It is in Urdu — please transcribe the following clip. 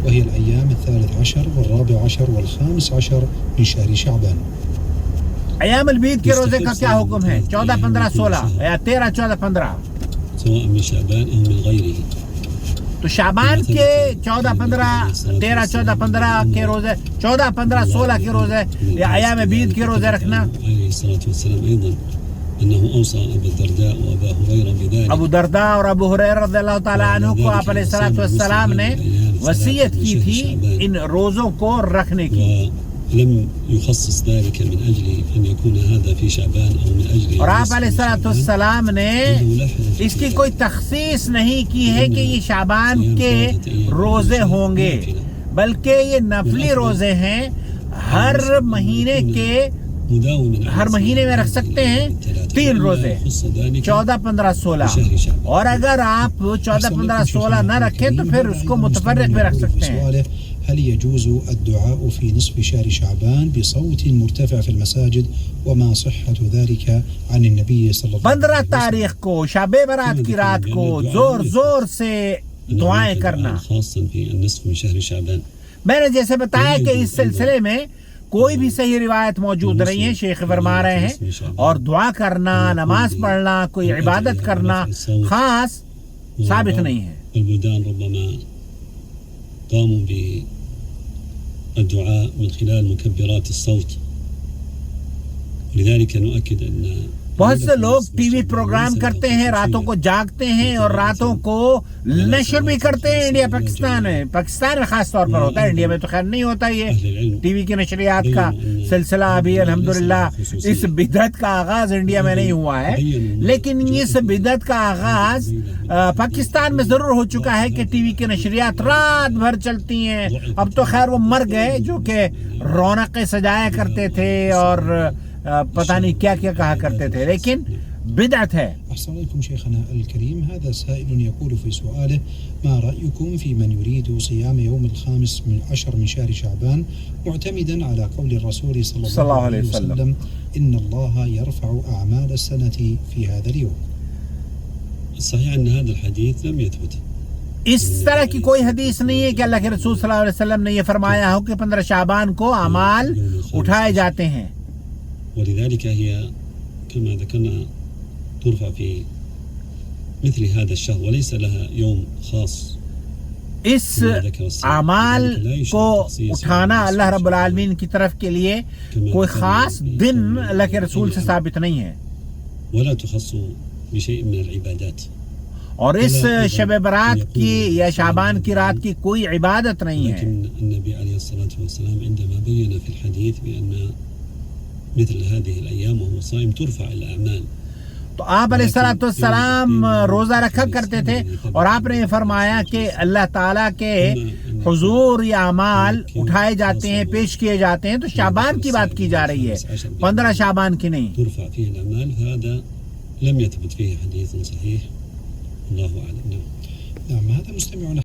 وهي الأيام 13 و14 و15 من شهر شعبان. ایام البید کے روزے کا کیا حکم ہے؟ 14 15 16 یا 13 14 15 سواء من شعبان أو من غيره. تو شعبان کے 14 15 13 14 15 کے روزے 14 15 16 کے روزے یا ایام بید کے روزے رکھنا. عليه الصلاة والسلام أيضا أنه أوصى أبا الدرداء وأبا هريرة بذلك. ابو درداء اور ابو ہریرہ رضی اللہ تعالیٰ عنہ کو آپ علیہ الصلوۃ والسلام نے وصیت کی تھی ان روزوں کو رکھنے کی. ولم يخصص ذلك من أجل أن يكون هذا في شعبان أو من أجل. اور آپ علیہ الصلوۃ والسلام نے اس کی کوئی تخصیص نہیں کی ہے کہ یہ شعبان کے روزے ہوں گے، بلکہ یہ نفلی روزے ہیں. ہر مہینے میں رکھ سکتے ہیں 3 روزے 14 15 16 اور اگر آپ 14 15 16 نہ رکھیں تو پھر اس کو متفرق میں رکھ سکتے ہیں. هل يجوز الدعاء في نصف شهر شعبان بصوت مرتفع في المساجد وما صحة ذلك عن النبي صلى الله عليه وسلم؟ 15 تاریخ کو شب برات کی رات کو زور زور سے دعائیں کرنا. خاصا في النصف من شهر شعبان. میں نے جیسے بتایا کہ اس سلسلے میں کوئی بھی صحیح روایت موجود نہیں ہے. شیخ فرما رہے ہیں اور دعا کرنا، نماز پڑھنا، کوئی عبادت کرنا خاص ثابت نہیں ہے. البلدان ربما قاموا بالدعاء من خلال مكبرات الصوت، لذلك نؤكد أن بہت سے لوگ ٹی وی پروگرام کرتے ہیں، راتوں کو جاگتے ہیں اور راتوں کو نشر بھی کرتے ہیں. انڈیا پاکستان میں خاص طور پر ہوتا ہے، انڈیا میں تو خیر نہیں ہوتا. یہ ٹی وی کی نشریات کا سلسلہ ابھی الحمدللہ اس بدعت کا آغاز انڈیا میں نہیں ہوا ہے، لیکن اس بدعت کا آغاز پاکستان میں ضرور ہو چکا ہے کہ ٹی وی کی نشریات رات بھر چلتی ہیں. اب تو خیر وہ مر گئے جو کہ رونقیں سجایا کرتے تھے اور پتہ نہیں کیا کیا کہا کرتے تھے، لیکن بدعت ہے. أحسن إليكم شيخنا الكريم. هذا سائل يقول في سؤاله: ما رأيكم في من يريد صيام يوم 15 من شهر شعبان معتمدا على قول الرسول صلى الله عليه وسلم إن الله يرفع أعمال السنة في هذا اليوم؟ صحيح أن هذا الحديث لم يثبت. اس طرح کی کوئی حدیث نہیں ہے کہ اللہ کے رسول صلی اللہ علیہ وسلم نے یہ فرمایا ہو کہ 15 شعبان کو اعمال اٹھائے جاتے ہیں. ولذلك هي كما ذكرنا ترفع في مثل هذا الشهر وليس لها يوم خاص. اس اعمال کو اٹھانا اللہ رب العالمین کی طرف کے لیے کوئی خاص دن اللہ کے رسول سے ثابت نہیں ہے. ولا تخص بشيء من العبادات. اور اس شب برات کی یا شعبان کی رات کی کوئی عبادت نہیں ہے. لكن النبي عليه الصلاة والسلام عندما بين في الحديث بأن مثل هذه الأيام وهو صائم ترفع الأعمال. تو آپ علیہ الصلوۃ والسلام روزہ رکھا کرتے تھے اور آپ نے یہ فرمایا کہ اللہ تعالیٰ کے حضور یہ اعمال اٹھائے جاتے ہیں، پیش کیے جاتے ہیں. تو شعبان کی بات کی جا رہی ہے، 15 شعبان کی نہیں. ترفع فيه الأعمال، هذا لم يثبت فيه حديث صحيح. الله أعلم. نعم. هذا مستمعنا